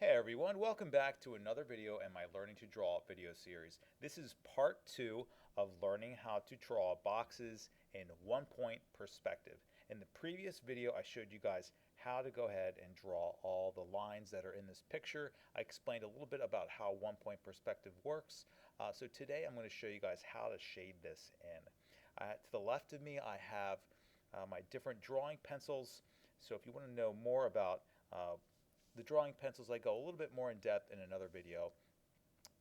Hey everyone, welcome back to another video in my Learning to Draw video series. This is part 2 of learning how to draw boxes in one-point perspective. In the previous video I showed you guys how to go ahead and draw all the lines that are in this picture. I explained a little bit about how one-point perspective works. So today I'm going to show you guys how to shade this in. To the left of me I have my different drawing pencils. So if you want to know more about the drawing pencils, I go a little bit more in depth in another video,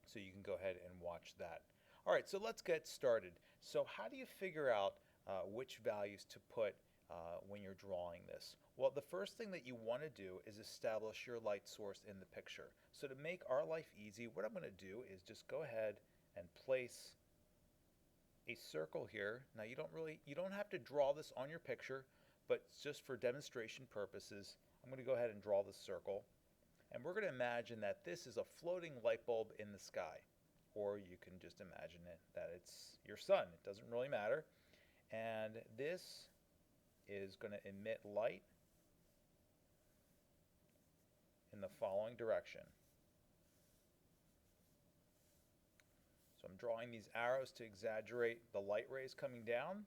so you can go ahead and watch that. All right, so let's get started. So how do you figure out which values to put when you're drawing this? Well, the first thing that you want to do is establish your light source in the picture. So to make our life easy, what I'm going to do is just go ahead and place a circle here. Now you don't have to draw this on your picture, but just for demonstration purposes, I'm going to go ahead and draw the circle. And we're going to imagine that this is a floating light bulb in the sky. Or you can just imagine it that it's your sun. It doesn't really matter. And this is going to emit light in the following direction. So I'm drawing these arrows to exaggerate the light rays coming down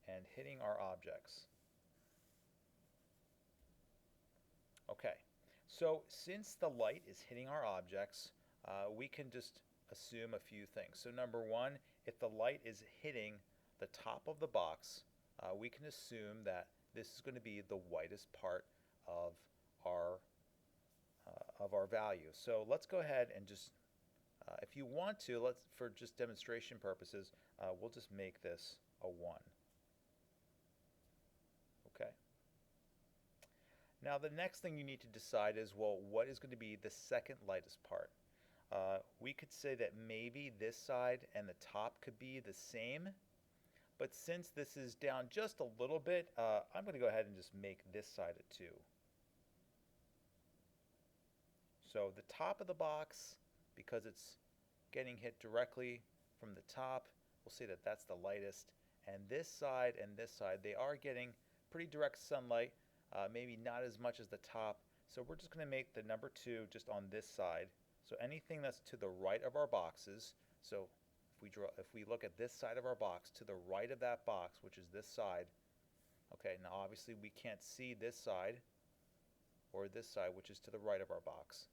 and hitting our objects. Okay, so since the light is hitting our objects, we can just assume a few things. So number one, if the light is hitting the top of the box, we can assume that this is going to be the whitest part of our value. So let's go ahead and just, if you want to, for just demonstration purposes, we'll just make this a 1. Okay. Now the next thing you need to decide is, well, what is going to be the second lightest part? We could say that maybe this side and the top could be the same, but since this is down just a little bit, I'm going to go ahead and just make this side a 2. So the top of the box, because it's getting hit directly from the top, we'll say that that's the lightest. And this side, they are getting pretty direct sunlight, maybe not as much as the top. So we're just going to make the number 2 just on this side. So anything that's to the right of our boxes, so if we look at this side of our box, to the right of that box, which is this side, okay, now obviously we can't see this side or this side, which is to the right of our box.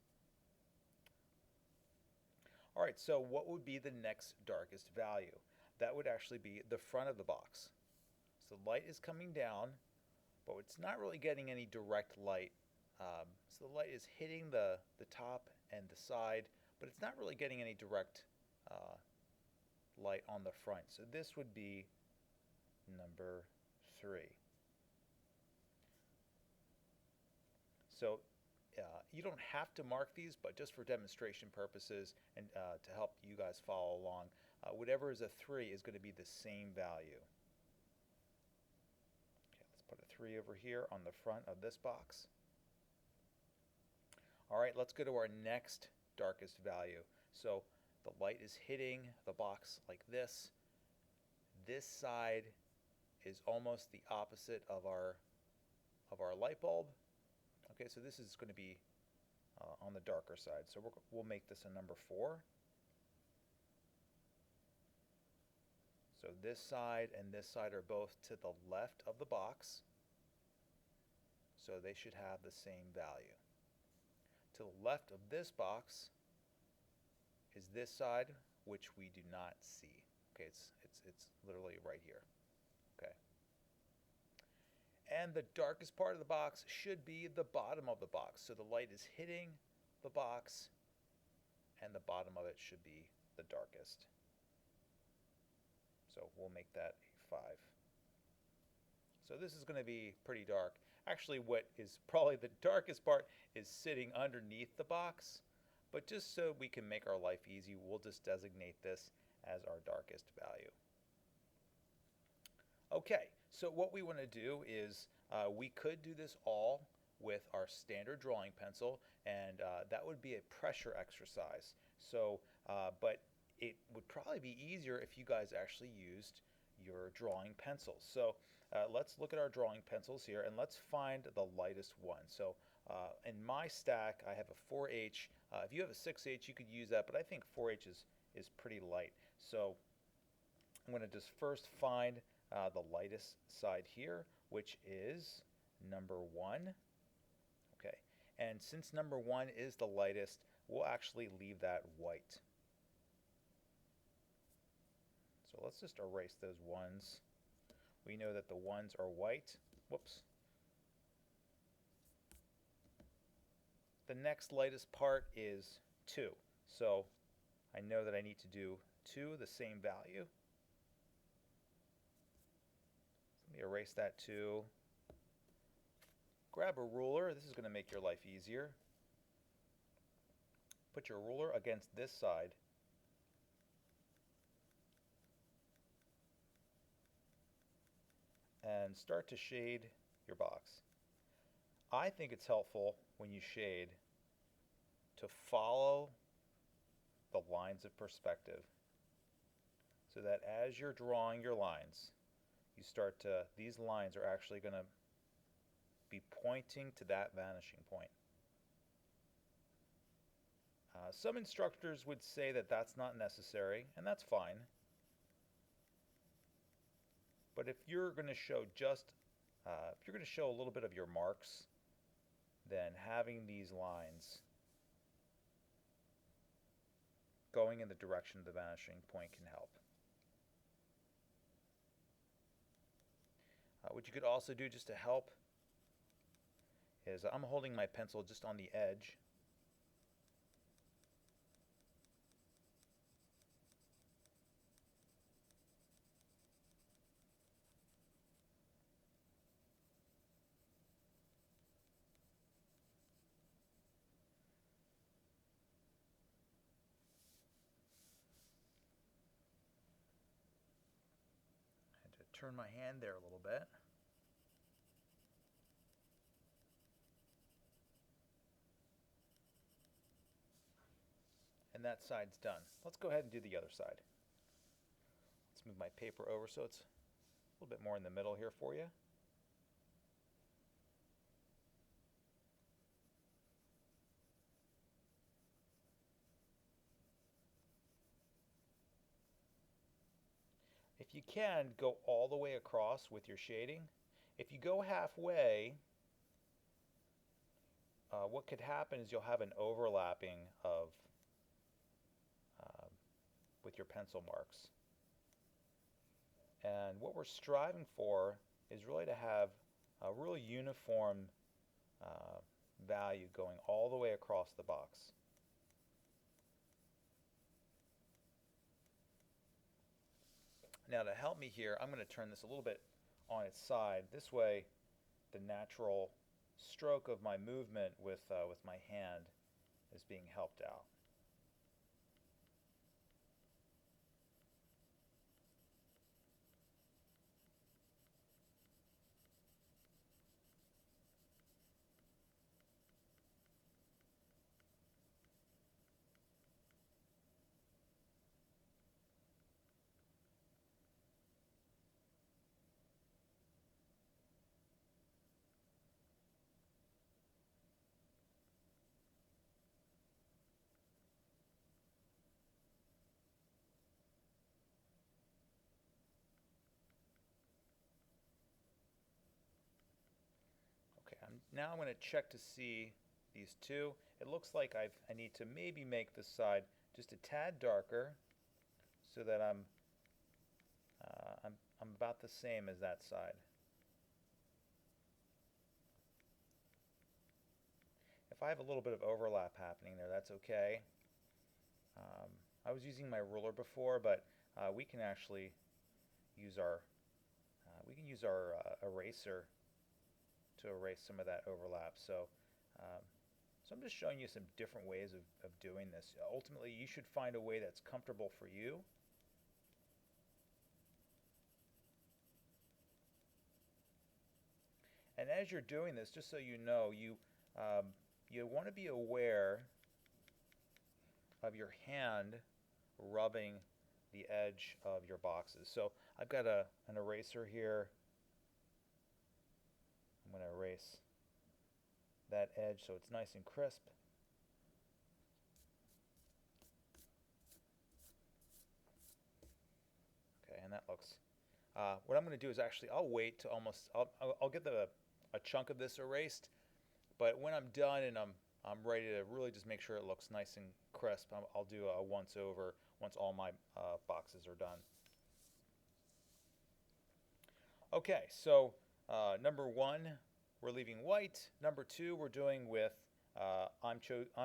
All right, so what would be the next darkest value? That would actually be the front of the box. So the light is coming down, but it's not really getting any direct light. So the light is hitting the top and the side, but it's not really getting any direct light on the front. So this would be number 3. So you don't have to mark these, but just for demonstration purposes and to help you guys follow along, whatever is a 3 is going to be the same value. Okay, let's put a 3 over here on the front of this box. All right, let's go to our next darkest value. So the light is hitting the box like this. This side is almost the opposite of our light bulb. Okay, so this is going to be on the darker side. So we'll make this a number 4. So this side and this side are both to the left of the box. So they should have the same value. To the left of this box is this side, which we do not see. Okay, it's literally right here. Okay. And the darkest part of the box should be the bottom of the box. So the light is hitting the box, and the bottom of it should be the darkest. So we'll make that a 5. So this is going to be pretty dark. Actually, what is probably the darkest part is sitting underneath the box. But just so we can make our life easy, we'll just designate this as our darkest value. Okay, so what we want to do is we could do this all with our standard drawing pencil, and that would be a pressure exercise. So, but it would probably be easier if you guys actually used your drawing pencils. So let's look at our drawing pencils here and let's find the lightest one. So in my stack, I have a 4H. If you have a 6H, you could use that, but I think 4H is pretty light. So I'm going to just first find the lightest side here, which is number 1. Okay, and since number 1 is the lightest, we'll actually leave that white. So let's just erase those 1s. We know that the 1s are white. Whoops. The next lightest part is 2. So I know that I need to do 2, the same value. Let me erase that 2. Grab a ruler. This is going to make your life easier. Put your ruler against this side. And start to shade your box. I think it's helpful when you shade to follow the lines of perspective, so that as you're drawing your lines, these lines are actually going to be pointing to that vanishing point. Some instructors would say that that's not necessary, and that's fine. But if you're going to show a little bit of your marks, then having these lines going in the direction of the vanishing point can help. What you could also do just to help is I'm holding my pencil just on the edge. Turn my hand there a little bit. And that side's done. Let's go ahead and do the other side. Let's move my paper over so it's a little bit more in the middle here for you. If you can, go all the way across with your shading. If you go halfway, what could happen is you'll have an overlapping of with your pencil marks. And what we're striving for is really to have a really uniform value going all the way across the box. Now to help me here, I'm going to turn this a little bit on its side. This way the natural stroke of my movement with my hand is being helped out. Now I'm going to check to see these two. It looks like I need to maybe make this side just a tad darker so that I'm about the same as that side. If I have a little bit of overlap happening there, that's okay. I was using my ruler before, but we can actually use our eraser to erase some of that overlap. So I'm just showing you some different ways of doing this. Ultimately, you should find a way that's comfortable for you. And as you're doing this, just so you know, you want to be aware of your hand rubbing the edge of your boxes. So I've got an eraser here I'm going to erase that edge so it's nice and crisp. Okay, and that looks. What I'm going to do is actually I'll wait to almost I'll get a chunk of this erased, but when I'm done and I'm ready to really just make sure it looks nice and crisp, I'll do a once over once all my boxes are done. Okay, so number one, we're leaving white. Number two, we're doing with, I'm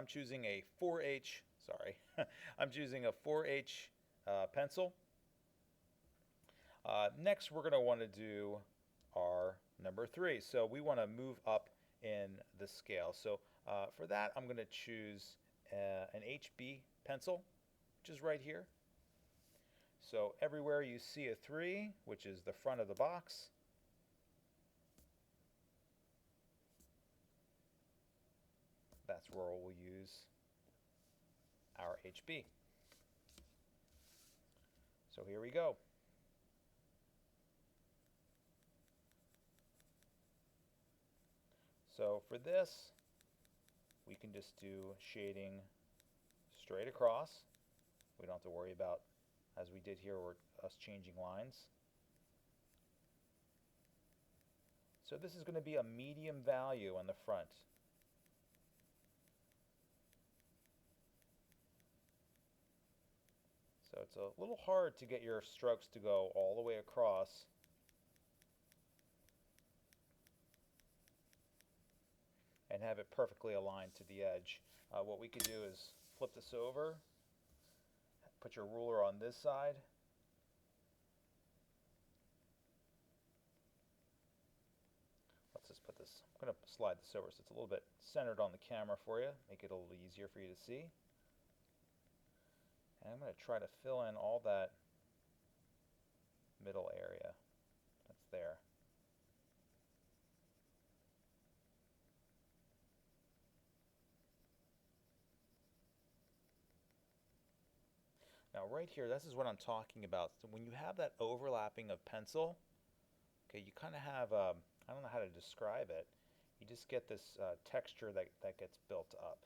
choosing a 4H, sorry, I'm choosing a 4H pencil. Next, we're going to want to do our number three. So we want to move up in the scale. So for that, I'm going to choose an HB pencil, which is right here. So everywhere you see a 3, which is the front of the box, that's where we'll use our HB. So here we go. So for this, we can just do shading straight across. We don't have to worry about, as we did here, us changing lines. So this is going to be a medium value on the front. So it's a little hard to get your strokes to go all the way across. And have it perfectly aligned to the edge. What we could do is flip this over, put your ruler on this side, let's just put this, I'm going to slide this over so it's a little bit centered on the camera for you, make it a little easier for you to see. And I'm going to try to fill in all that middle area that's there. Now right here, this is what I'm talking about. So when you have that overlapping of pencil, okay, you kind of have, I don't know how to describe it. You just get this texture that gets built up.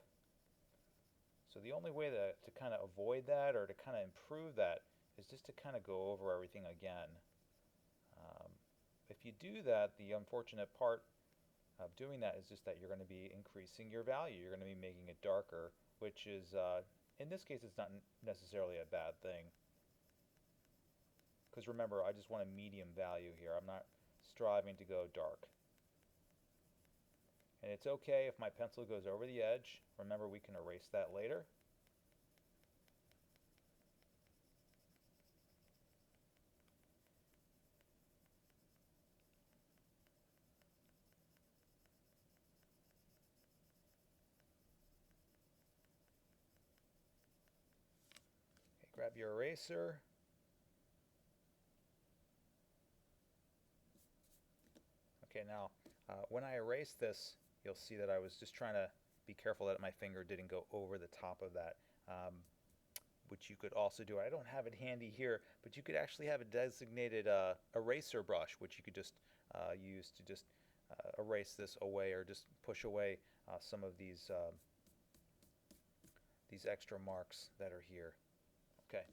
So the only way to kind of avoid that or to kind of improve that is just to kind of go over everything again. If you do that, the unfortunate part of doing that is just that you're going to be increasing your value. You're going to be making it darker, which is, in this case, it's not necessarily a bad thing. Because remember, I just want a medium value here. I'm not striving to go dark. And it's okay if my pencil goes over the edge. Remember, we can erase that later. Okay, grab your eraser. Okay, now when I erase this, you'll see that I was just trying to be careful that my finger didn't go over the top of that, which you could also do. I don't have it handy here, but you could actually have a designated eraser brush, which you could just use to just erase this away or just push away some of these extra marks that are here. Okay.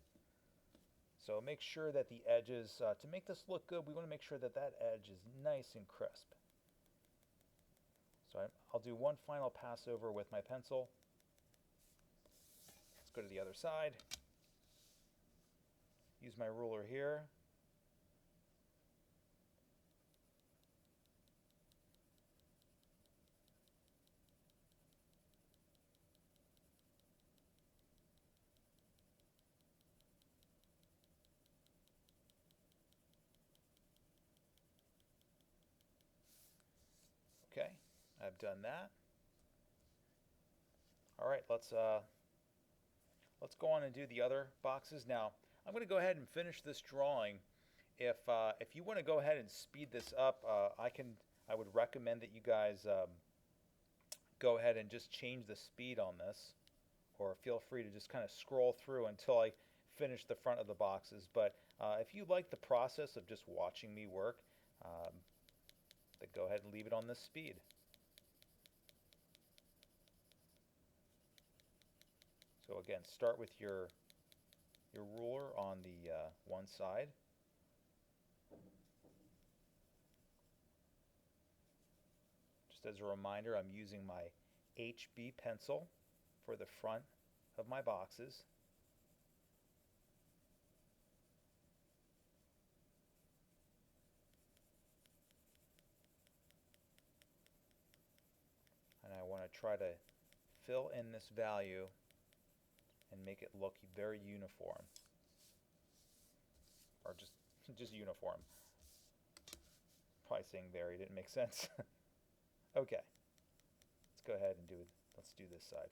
So make sure that the edges, to make this look good, we want to make sure that that edge is nice and crisp. So I'll do one final pass over with my pencil. Let's go to the other side. Use my ruler here. Okay, I've done that. All right, let's go on and do the other boxes. Now, I'm going to go ahead and finish this drawing. If you want to go ahead and speed this up, I would recommend that you guys go ahead and just change the speed on this, or feel free to just kind of scroll through until I finish the front of the boxes. But if you like the process of just watching me work, then go ahead and leave it on this speed. So again, start with your ruler on the one side. Just as a reminder, I'm using my HB pencil for the front of my boxes. And I want to try to fill in this value and make it look very uniform, or just uniform. Probably saying very didn't make sense. Okay, let's go ahead and do it. Let's do this side.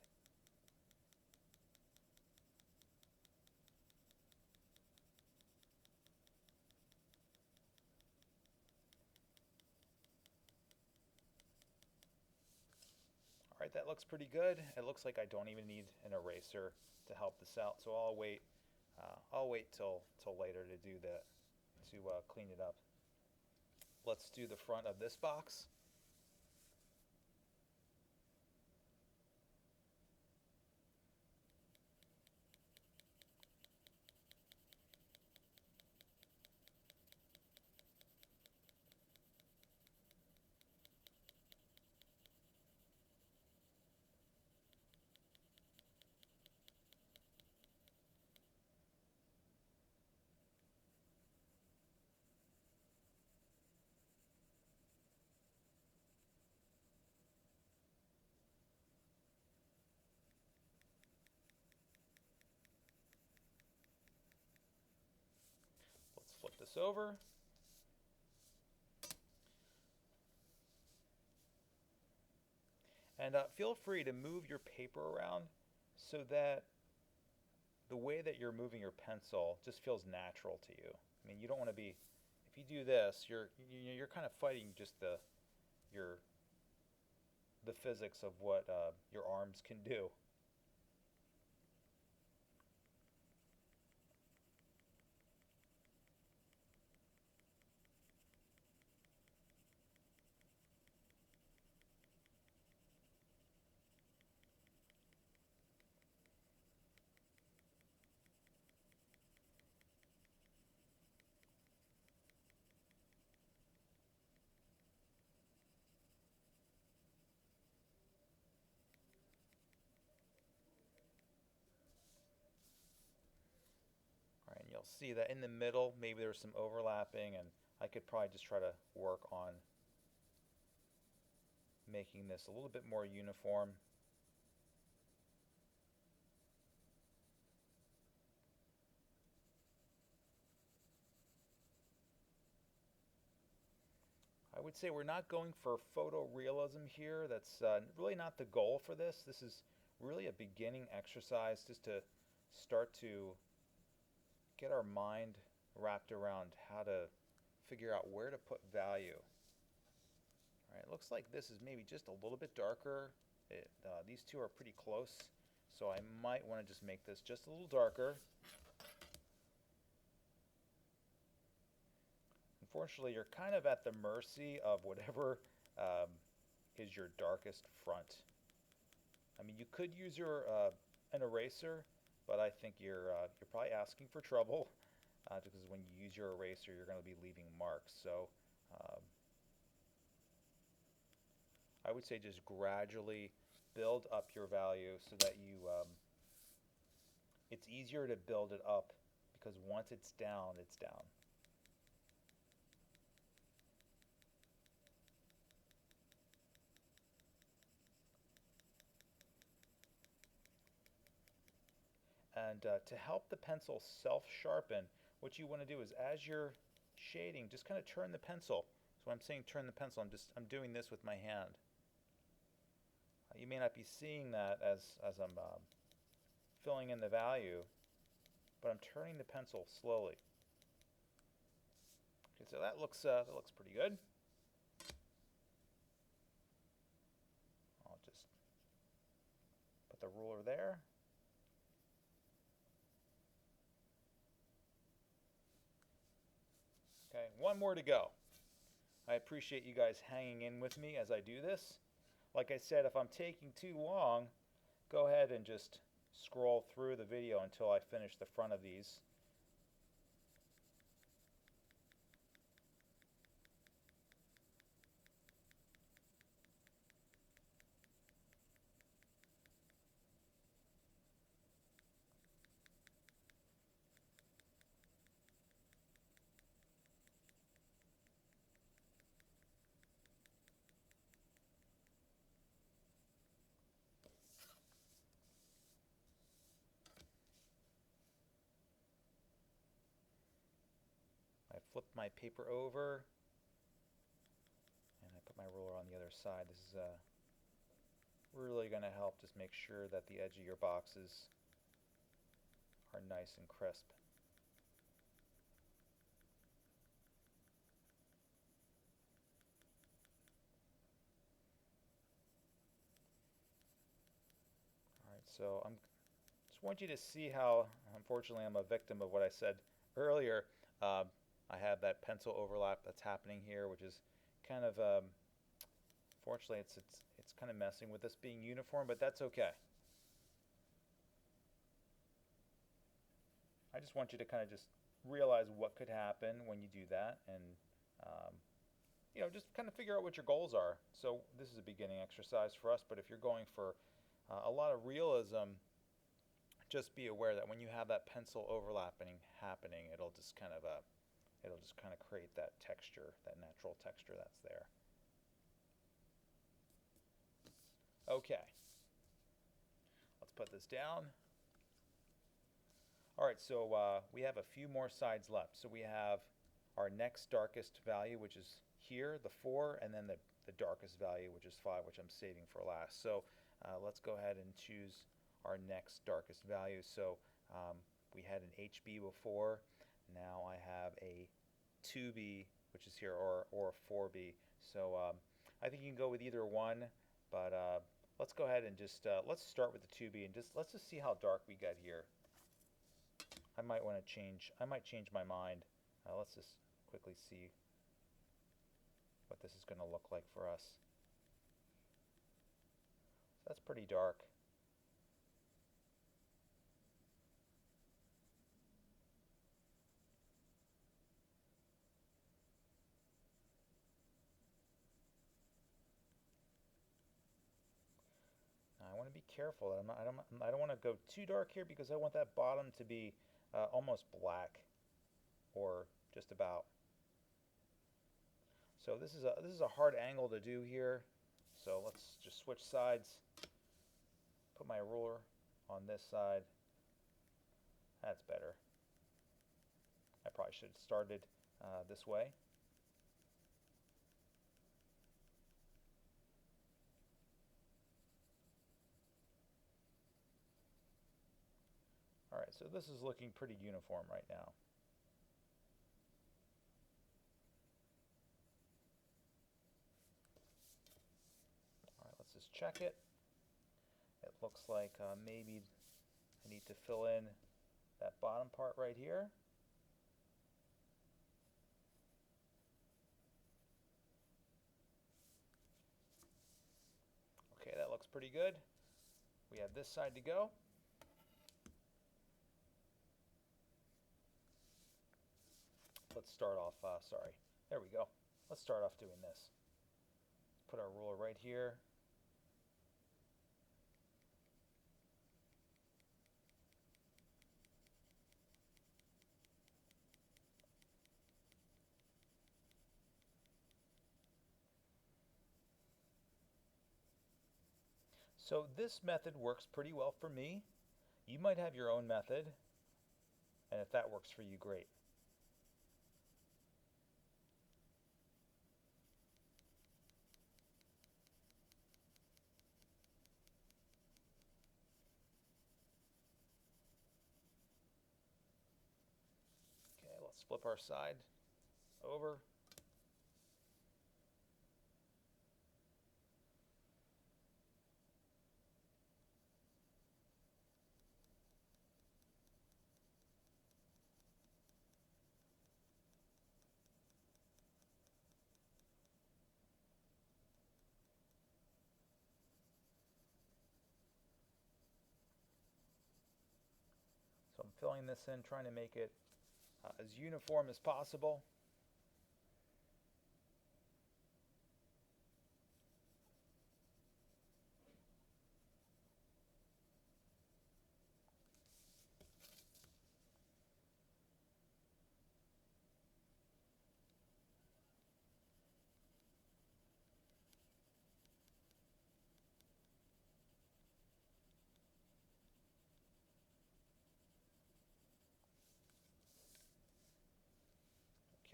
All right, that looks pretty good. It looks like I don't even need an eraser to help this out, so I'll wait. I'll wait till later to do that, to clean it up. Let's do the front of this box. Let's flip this over. And feel free to move your paper around so that the way that you're moving your pencil just feels natural to you. I mean, you don't want to be, if you do this, you're kind of fighting just your the physics of what your arms can do. All right, and you'll see that in the middle, maybe there's some overlapping, and I could probably just try to work on making this a little bit more uniform. I would say we're not going for photorealism here. That's really not the goal for this. This is really a beginning exercise just to start to get our mind wrapped around how to figure out where to put value. All right, it looks like this is maybe just a little bit darker. These two are pretty close, so I might want to just make this just a little darker. Unfortunately, you're kind of at the mercy of whatever is your darkest front. I mean, you could use an eraser, but I think you're probably asking for trouble because when you use your eraser, you're going to be leaving marks. So I would say just gradually build up your value so that it's easier to build it up because once it's down, it's down. And to help the pencil self-sharpen, what you want to do is as you're shading, just kind of turn the pencil. So when I'm saying turn the pencil, I'm doing this with my hand. You may not be seeing that as I'm filling in the value, but I'm turning the pencil slowly. Okay, so that looks pretty good. I'll just put the ruler there. Okay, one more to go. I appreciate you guys hanging in with me as I do this. Like I said, if I'm taking too long, go ahead and just scroll through the video until I finish the front of these. I flip my paper over and I put my ruler on the other side. This is really going to help just make sure that the edge of your boxes are nice and crisp. Alright, so I just want you to see how, unfortunately, I'm a victim of what I said earlier. I have that pencil overlap that's happening here, which is kind of, fortunately, it's kind of messing with this being uniform, but that's okay. I just want you to kind of just realize what could happen when you do that, and um, just kind of figure out what your goals are. So this is a beginning exercise for us, but if you're going for a lot of realism, just be aware that when you have that pencil overlapping happening, it'll just kind of create that texture, that natural texture that's there. Okay, let's put this down. All right, so we have a few more sides left. So we have our next darkest value, which is here, the 4, and then the darkest value, which is 5, which I'm saving for last. So let's go ahead and choose our next darkest value. So we had an HB before. Now I have a 2B, which is here, or a 4B. So I think you can go with either one, but let's go ahead and just let's start with the 2B and let's just see how dark we get here. I might want to change. I might change my mind. Let's just quickly see what this is going to look like for us. So that's pretty dark. I want to be careful. I don't want to go too dark here because I want that bottom to be almost black, or just about. So this is a hard angle to do here. So let's just switch sides. Put my ruler on this side. That's better. I probably should have started this way. All right, so this is looking pretty uniform right now. All right, let's just check it. It looks like maybe I need to fill in that bottom part right here. Okay, that looks pretty good. We have this side to go. Let's start off, sorry, there we go. Let's start off doing this. Put our ruler right here. So this method works pretty well for me. You might have your own method, and if that works for you, great. Okay, let's flip our side over. filling this in, trying to make it as uniform as possible.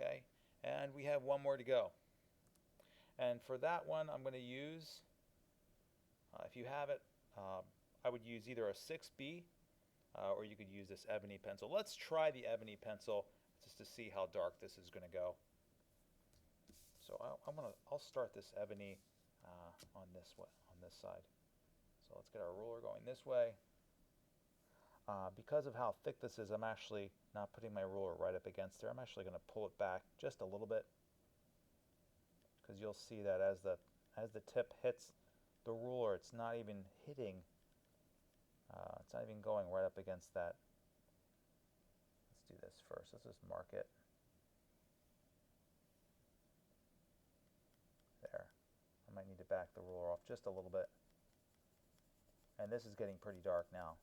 Okay, and we have one more to go. And for that one, I'm going to use, if you have it, I would use either a 6B or you could use this ebony pencil. Let's try the ebony pencil just to see how dark this is going to go. So I'll start this ebony on this side. So let's get our ruler going this way. Because of how thick this is, I'm actually not putting my ruler right up against there. I'm actually going to pull it back just a little bit, because you'll see that as the tip hits the ruler, it's not even hitting. It's not even going right up against that. Let's do this first. Let's just mark it. There. I might need to back the ruler off just a little bit. And this is getting pretty dark now.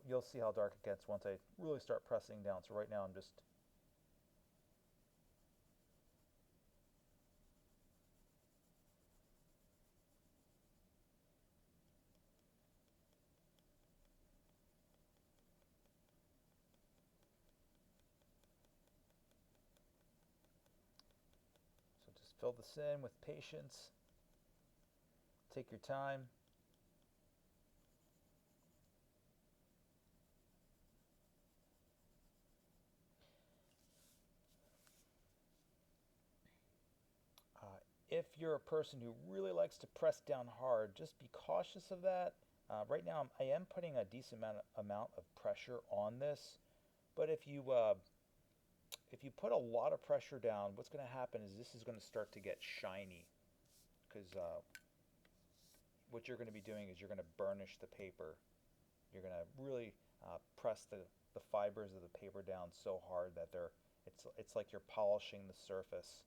You'll see how dark it gets once I really start pressing down. So right now I'm just fill this in with patience. Take your time. If you're a person who really likes to press down hard, just be cautious of that. Right now, I am putting a decent amount of pressure on this, but if you put a lot of pressure down, what's going to happen is this is going to start to get shiny, because what you're going to be doing is you're going to burnish the paper. You're going to really press the fibers of the paper down so hard that it's like you're polishing the surface.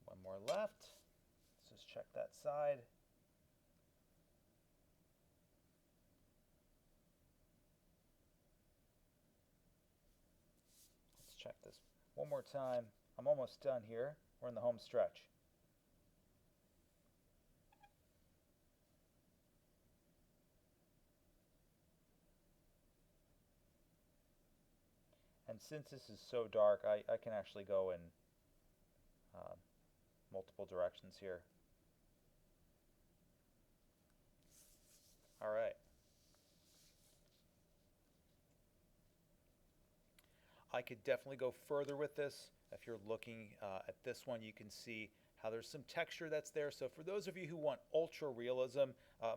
One more left. Let's just check that side. Let's check this one more time. I'm almost done here. We're in the home stretch. And since this is so dark, I can actually go in multiple directions here. All right. I could definitely go further with this. If you're looking at this one, you can see how there's some texture that's there. So for those of you who want ultra realism,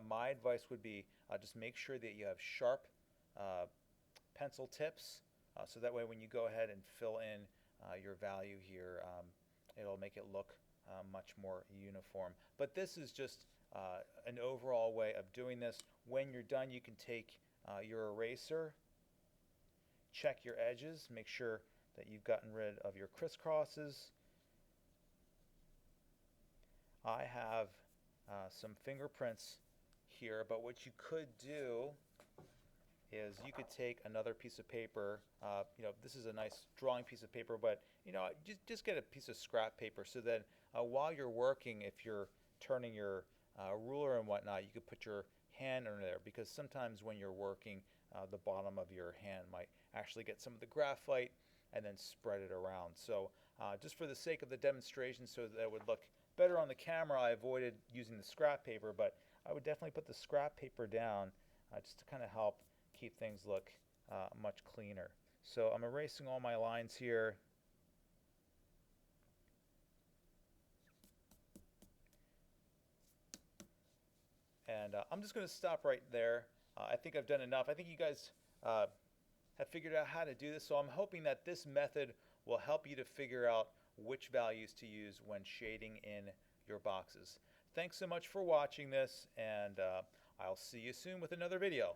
my advice would be just make sure that you have sharp pencil tips, so that way when you go ahead and fill in your value here, it'll make it look much more uniform. But this is just an overall way of doing this. When you're done, you can take your eraser, check your edges, make sure that you've gotten rid of your crisscrosses. I have some fingerprints here, but what you could do is you could take another piece of paper. This is a nice drawing piece of paper, but just get a piece of scrap paper, so that while you're working, if you're turning your ruler and whatnot, you could put your hand under there, because sometimes when you're working, the bottom of your hand might actually get some of the graphite and then spread it around. So just for the sake of the demonstration, so that it would look better on the camera, I avoided using the scrap paper, but I would definitely put the scrap paper down just to kind of help keep things look much cleaner. So I'm erasing all my lines here. And I'm just going to stop right there. I think I've done enough. I think you guys have figured out how to do this, so I'm hoping that this method will help you to figure out which values to use when shading in your boxes. Thanks so much for watching this, and I'll see you soon with another video.